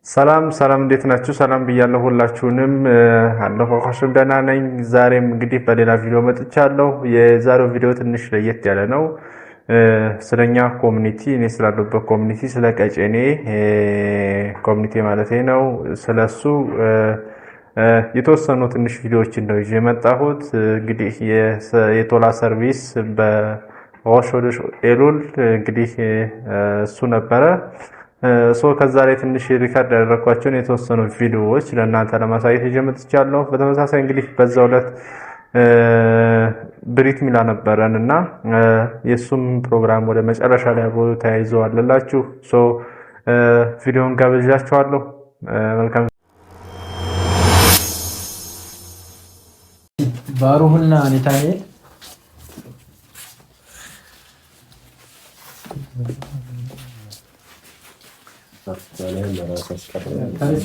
ሰላም እንዴት ናችሁ? ሰላም ብያለሁ ሁላችሁንም። አለፈው ከሽም ደህና ነኝ። ዛሬም እንግዲህ በሌላ ቪዲዮ መጥቻለሁ። የዛሬው ቪዲዮ ትንሽ ለየት ያለ ነው። ስለኛ ኮሚኒቲ፣ እኔ ስላለሁበት ኮሚኒቲ፣ ስለ ቀጨኔ ኮሚኒቲ ማለት ነው። ስለሱ የተወሰኑ ትንሽ ቪዲዮዎችን ነው ይዤ የመጣሁት። እንግዲህ የቶላ ሰርቪስ በኦሾዶሽ ኤሉል እንግዲህ እሱ ነበረ። ከዛ ላይ ትንሽ ሪካርድ ያደረኳቸውን የተወሰኑ ቪዲዮዎች ለእናንተ ለማሳየት ይዤ መጥቻለሁ። በተመሳሳይ እንግዲህ በዛው ዕለት ብሪት ሚላ ነበረን እና የሱም ፕሮግራም ወደ መጨረሻ ላይ አብሮ ተያይዘዋልላችሁ። ቪዲዮን ጋብዣችኋለሁ። መልካም ባሩህና ኔታንኤል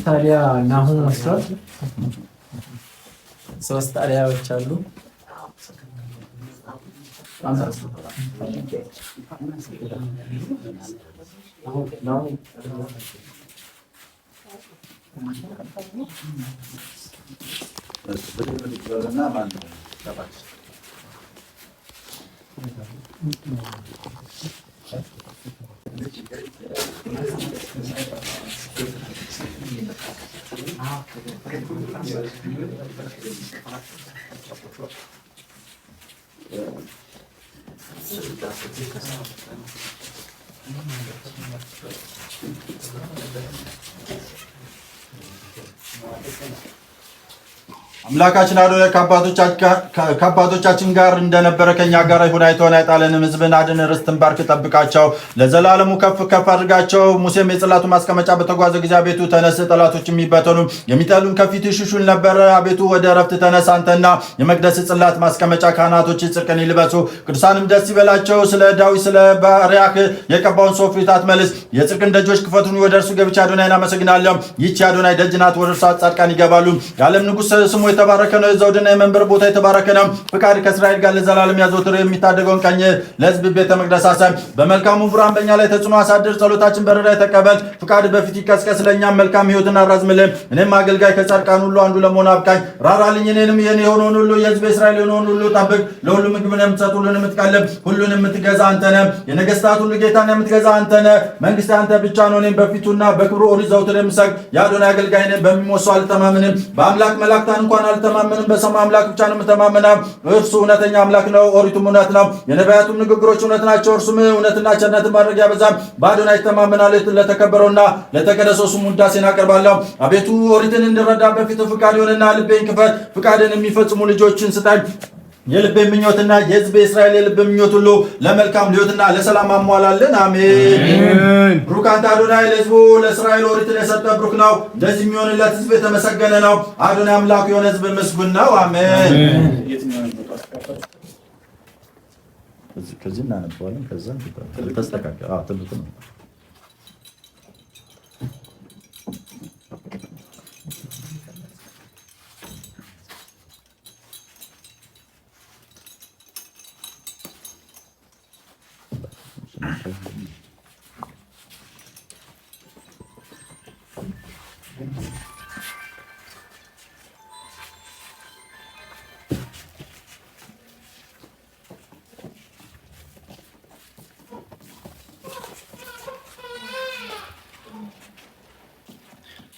ታዲያ ናሁም መስራት ሶስት ጣሊያዎች አሉ። አምላካችን አዶናይ ከአባቶቻችን ጋር እንደነበረ ከኛ ጋር ይሁን። አይተውን አይጣለንም። ሕዝብን አድን፣ ርስትን ባርክ፣ ጠብቃቸው፣ ለዘላለሙ ከፍ ከፍ አድርጋቸው። ሙሴም የጽላቱ ማስቀመጫ በተጓዘ ጊዜ አቤቱ ተነስ፣ ጠላቶች የሚበተኑ የሚጠሉን ከፊት ይሽሹን ነበረ። አቤቱ ወደ ረፍት ተነስ፣ አንተና የመቅደስ ጽላት ማስቀመጫ ካህናቶች ጽድቅን ይልበሱ፣ ቅዱሳንም ደስ ይበላቸው። ስለ ዳዊት ስለ ባሪያህ የቀባውን ሰው ፊት አትመልስ። የጽድቅን ደጆች ክፈቱን፣ ወደ እርሱ ገብቼ አዶናይን አመሰግናለሁ። ይህች አዶናይ ደጅ ናት፣ ወደ እርሷ ጻድቃን ይገባሉ። የዓለም ንጉሥ ስሙ የተባረከ ነው። የዘውድና የመንበር ቦታ የተባረከ ነው። ፍቃድ ከእስራኤል ጋር ለዘላለም ያዘወትር። የሚታደገውን ቀኝ ለሕዝብ ቤተ መቅደስ አሳይ። በመልካሙ ብርሃን በእኛ ላይ ተጽዕኖ አሳድር። ጸሎታችን በረዳይ ተቀበል። ፍቃድ በፊት ይቀስቀስ። ለእኛም መልካም ሕይወትን አራዝምልን። እኔም አገልጋይ ከጻድቃን ሁሉ አንዱ ለመሆን አብቃኝ። ራራልኝ። እኔንም የኔ የሆነውን ሁሉ የሕዝብ እስራኤል የሆነውን ሁሉ ጠብቅ። ለሁሉ ምግብን የምትሰጥ ሁሉን የምትቀልብ ሁሉን የምትገዛ አንተ ነህ። የነገስታት ሁሉ ጌታን የምትገዛ አንተ ነህ። መንግስት አንተ ብቻ ነው። እኔም በፊቱና በክብሩ ኦሪት ዘውትር የምሰግድ የአዶናይ አገልጋይ ነኝ። በሚሞት ሰው አልተማመንም። በአምላክ መላእክታን እንኳን አልተማመንም። በሰማይ አምላክ ብቻ ነው የምተማመነው። እርሱ እውነተኛ አምላክ ነው። ኦሪቱም እውነት ነው። የነቢያቱም ንግግሮች እውነት ናቸው። እርሱም እውነትና ቸርነትን ማድረግ ያበዛል። በአዶናይ እተማመናለሁ። ለተከበረውና ለተቀደሰው ስሙ ውዳሴን አቀርባለሁ። አቤቱ ኦሪትን እንድረዳ በፊት ፍቃድ ይሁንና ልቤን ክፈት። ፍቃድን የሚፈጽሙ ልጆችን ስጠኝ። የልቤ ምኞትና የሕዝብ እስራኤል የልቤ ምኞት ሁሉ ለመልካም ሕይወትና ለሰላም አሟላልን። አሜን። ብሩክ አንተ አዶናይ ለሕዝቡ ለእስራኤል ኦሪትን የሰጠ ብሩክ ነው። እንደዚህ የሚሆንለት ሕዝብ የተመሰገነ ነው። አዶናይ አምላኩ የሆነ ሕዝብ ምስጉን ነው። አሜን። ከዚህ እናነበዋለን። ከዛ ተስተካከለ። ትልቁ ነው።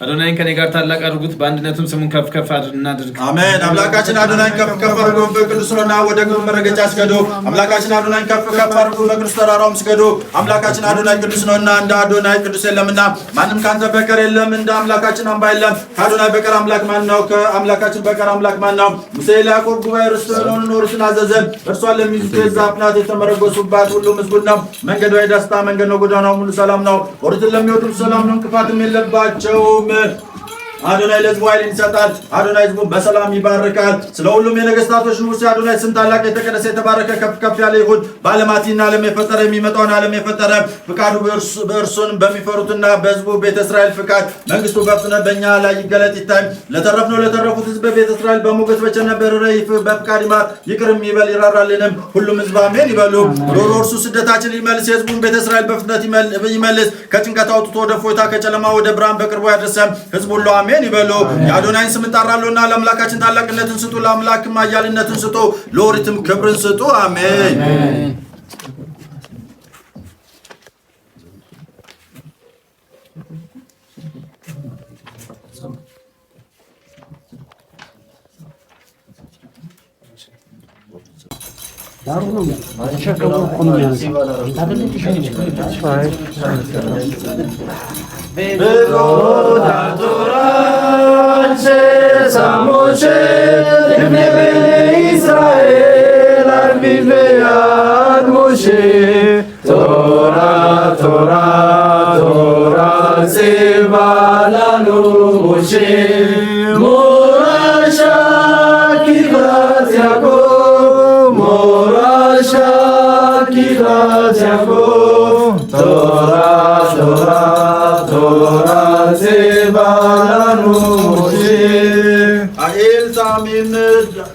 አዶናይን ከኔ ጋር ታላቅ አድርጉት፣ በአንድነቱም ስሙን ከፍ ከፍ እናድርግ። አሜን። አምላካችን አዶናይን ከፍ ከፍ አድርጉ፣ በቅዱስ ነውና ወደ ግብ መረገጫ ስገዱ። አምላካችን አዶናይን ከፍ ከፍ አድርጉ፣ በቅዱስ ተራራውም ስገዱ። አምላካችን አዶናይ ቅዱስ ነውና እንደ አዶናይ ቅዱስ የለምና፣ ማንም ካንተ በቀር የለም። እንደ አምላካችን አምባ የለም። ከአዶናይ በቀር አምላክ ማን ነው? ከአምላካችን በቀር አምላክ ማን ነው? ሙሴ ለያዕቆብ ጉባኤ ርስት የሆነውን ኦሪትን አዘዘ። እርሷን ለሚይዙት የዛፍ ናት፣ የተመረጎሱባት ሁሉ ምስጉን ነው። መንገዷ የደስታ መንገድ ነው፣ ጎዳናው ሙሉ ሰላም ነው። ኦሪትን ለሚወዱ ሰላም ነው፣ እንቅፋትም የለባቸውም። አዶናይ ለሕዝቡ ኃይልን ይሰጣል። አዶናይ ሕዝቡን በሰላም ይባርካል። ስለ ሁሉም የነገስታቶች ንጉሥ አዶናይ ስም ታላቅ የተቀደሰ የተባረከ ከፍ ከፍ ያለ ይሁን። በዓለማትና ዓለም የፈጠረ የሚመጣውን ዓለም የፈጠረ ፍቃዱ በእርሱን በሚፈሩትና በሕዝቡ ቤተ እስራኤል ፍቃድ መንግስቱ በፍጥነት በእኛ ላይ ይገለጥ ይታይ። ለተረፉት ሕዝብ ቤተ እስራኤል በሞገስ በቸርነት በፍቃድ ይማር ይቅርም ይበል ይራራልንም። ሁሉም ሕዝብ አሜን ይበሉ። ሮሮ እርሱ ስደታችን ሊመልስ የሕዝቡን ቤተ እስራኤል በፍጥነት ይመልስ። ከጭንቀት አውጥቶ ወደ ፎይታ ከጨለማ ወደ ብርሃን በቅርቡ ያደርሰን። ሕዝብ ሁሉ አሜን ይበሉ። የአዶናይን ስም እጠራለሁና ለአምላካችን ታላቅነትን ስጡ፣ ለአምላክም ኃያልነትን ስጡ፣ ለኦሪትም ክብርን ስጡ። አሜን።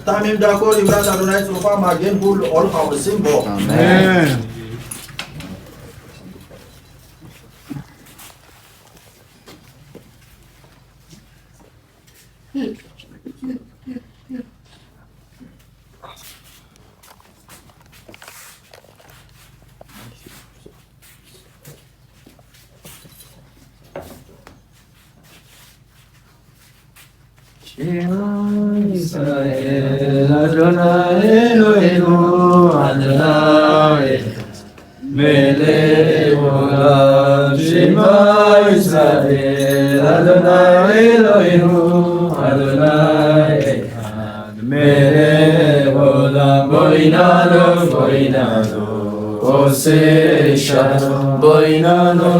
ታሚም ዳኮር ይብራት አዶናይ ጽሩፋ ማጌን ሁሉ ኦል ፓውሲም ቦ አሜን። Israel Adonai Eloheinu Adonai Melech Olam Shema Israel Adonai Eloheinu Adonai Echad Melech Olam Boinano Boinano Ose Shalom Boinano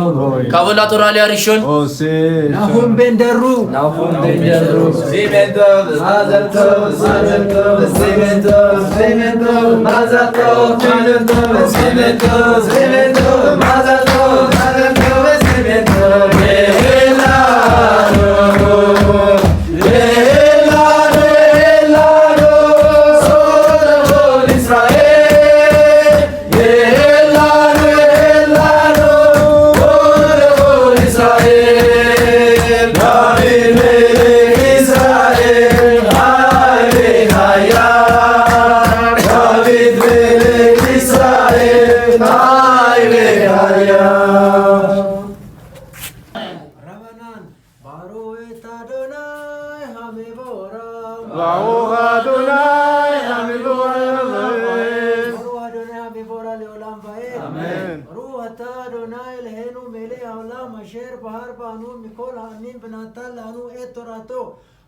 Kavola Torah Arishon Ose Nahum ben Daru Zimento Mazel Tov Zimento Mazel Tov Zimento Mazel Tov Zimento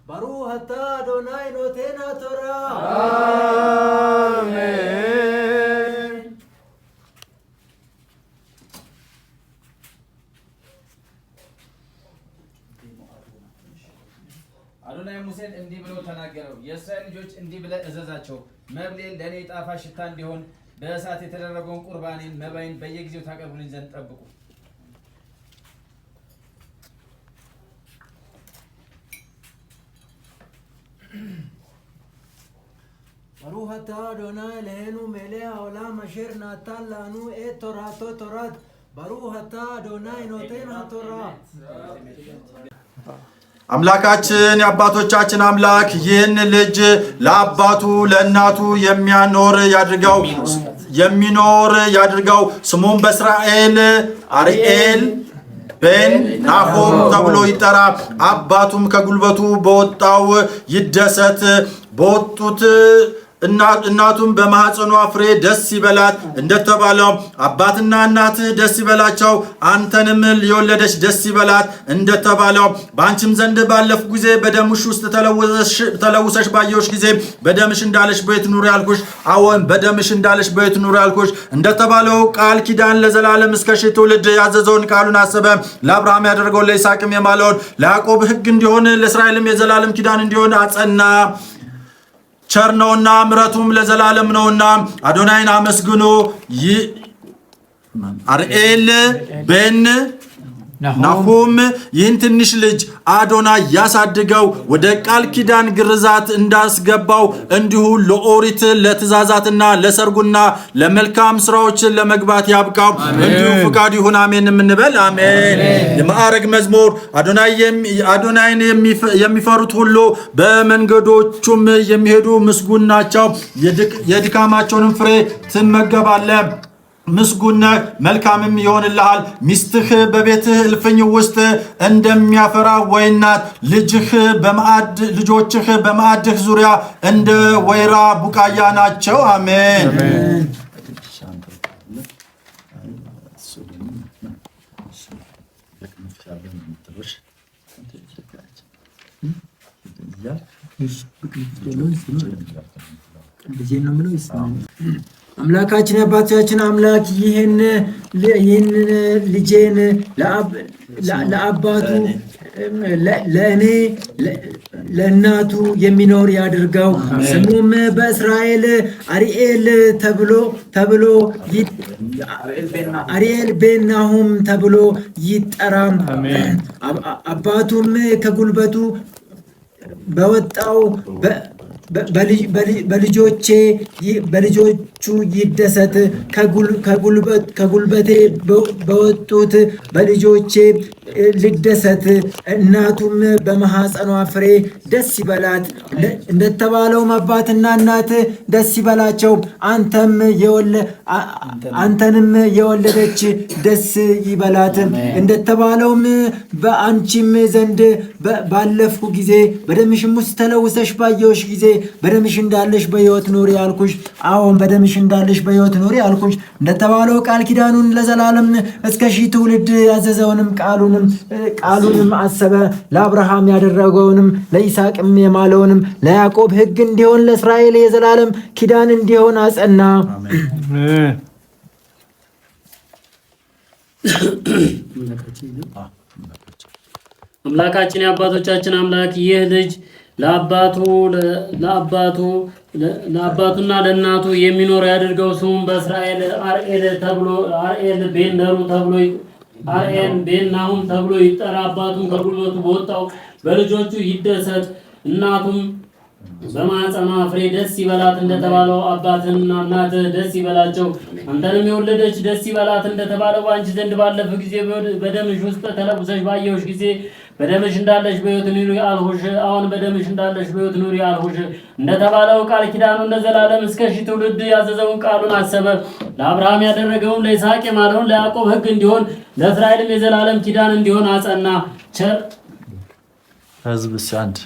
Baruch atah Adonai noten haTorah. Amen. አዶናይ ሙሴን እንዲህ ብሎ ተናገረው። የእስራኤል ልጆች እንዲህ ብለህ እዘዛቸው፣ መብሌን ለእኔ ጣፋጭ ሽታ እንዲሆን በእሳት የተደረገውን ቁርባኔን መባይን በየጊዜው ታቀርቡልኝ ዘንድ ጠብቁ። Baruch atah Adonai Eloheinu melech haolam asher natan lanu et torato torat. Baruch atah Adonai noten haTorah. አምላካችን የአባቶቻችን አምላክ ይህን ልጅ ለአባቱ ለእናቱ የሚኖር ያድርገው። ስሙም በእስራኤል አርኤል ቤን ናሆም ተብሎ ይጠራ። አባቱም ከጉልበቱ በወጣው ይደሰት። በወጡት እናቱም በማህፀኗ ፍሬ ደስ ይበላት እንደተባለው አባትና እናትህ ደስ ይበላቸው አንተንም የወለደች ደስ ይበላት እንደተባለው በአንቺም ዘንድ ባለፉ ጊዜ በደምሽ ውስጥ ተለውሰሽ ባየሁሽ ጊዜ በደምሽ እንዳለሽ በየት ኑሪ ያልኩሽ አዎን በደምሽ እንዳለሽ በየት ኑሪ ያልኩሽ እንደተባለው ቃል ኪዳን ለዘላለም እስከ ሺህ ትውልድ ያዘዘውን ቃሉን አሰበ ለአብርሃም ያደረገውን ለይስሐቅም የማለውን ለያዕቆብ ሕግ እንዲሆን ለእስራኤልም የዘላለም ኪዳን እንዲሆን አጸና ቸር ነውና ምሕረቱም ለዘላለም ነውና አዶናይን አመስግኑ አርኤል ቤን ናሁም ይህን ትንሽ ልጅ አዶናይ ያሳድገው ወደ ቃል ኪዳን ግርዛት እንዳስገባው እንዲሁ ለኦሪት ለትእዛዛትና ለሰርጉና ለመልካም ስራዎች ለመግባት ያብቃው እንዲሁ ፍቃዱ ይሁን አሜን እንበል አሜን የማዕረግ መዝሙር አዶናይን የሚፈሩት ሁሉ በመንገዶቹም የሚሄዱ ምስጉን ናቸው የድካማቸውን ፍሬ ትመገባለህ ምስጉን መልካምም ይሆንልሃል ሚስትህ በቤትህ እልፍኝ ውስጥ እንደሚያፈራ ወይን ናት ልጆችህ በማዕድህ ዙሪያ እንደ ወይራ ቡቃያ ናቸው አሜን አምላካችን አባታችን አምላክ ይህን ልጄን ለአባቱ ለእኔ ለእናቱ የሚኖር ያድርገው ስሙም በእስራኤል አርኤል አርኤል ቤን ናሁም ተብሎ ይጠራ አባቱም ከጉልበቱ በወጣው በልጆቹ ይደሰት ከጉልበቴ በወጡት በልጆቼ ልደሰት እናቱም በማህፀኗ ፍሬ ደስ ይበላት እንደተባለው አባትና እናት ደስ ይበላቸው አንተንም የወለደች ደስ ይበላት እንደተባለውም በአንቺም ዘንድ ባለፉ ጊዜ በደምሽም ውስጥ ተለውሰሽ ባየሁሽ ጊዜ በደምሽ እንዳለሽ በሕይወት ኑሪ ያልኩሽ አዎን በደምሽ እንዳለሽ በሕይወት ኑሪ ያልኩሽ እንደተባለው ቃል ኪዳኑን ለዘላለም እስከ ሺህ ትውልድ ያዘዘውንም ቃሉንም አሰበ ለአብርሃም ያደረገውንም ለይስሐቅም የማለውንም ለያዕቆብ ሕግ እንዲሆን ለእስራኤል የዘላለም ኪዳን እንዲሆን አጸና አምላካችን የአባቶቻችን አምላክ ይህ ልጅ ለአባቱና ለእናቱ የሚኖር ያድርገው ስሙም በእስራኤል አርኤል ቤን ነሩ ተብሎ አርኤል ቤን ናሁም ተብሎ ይጠራ አባቱም ከጉልበቱ በወጣው በልጆቹ ይደሰት እናቱም በማህፀኗ ፍሬ ደስ ይበላት እንደተባለው አባትና እናትህ ደስ ይበላቸው አንተንም የወለደች ደስ ይበላት እንደተባለው በአንቺ ዘንድ ባለፈ ጊዜ በደምሽ ውስጥ ተለውሰሽ ባየሁሽ ጊዜ በደምሽ እንዳለሽ በሕይወት ኑሪ አልሁሽ አሁን በደምሽ እንዳለሽ በሕይወት ኑሪ አልሁሽ እንደተባለው ቃል ኪዳኑን ለዘላለም እስከ ሺህ ትውልድ ያዘዘውን ቃሉን አሰበ ለአብርሃም ያደረገውን ለይስሐቅ የማለውን ለያዕቆብ ሕግ እንዲሆን ለእስራኤልም የዘላለም ኪዳን እንዲሆን አጸና ቸር ህዝብ አንድ